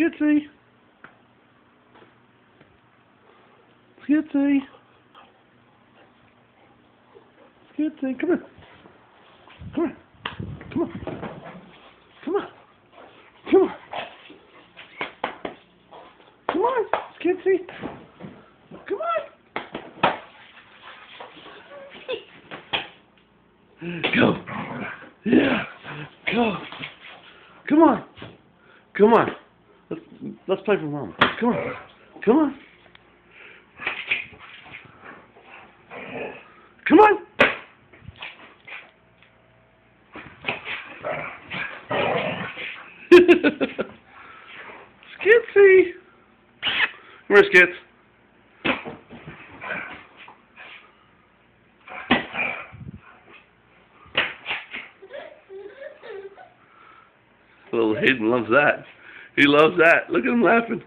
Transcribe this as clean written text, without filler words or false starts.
Skitsy. Skitsy. Skitsy, come here. Come here. Come on. Come on. Come on. Come on, Skitsy. Come on. Go. Yeah. Go. Come on. Come on. Let's play for Mama. Come on. Come on. Come on. Skitsy. Come here, Skits. Little Hayden loves that. He loves that. Look at him laughing.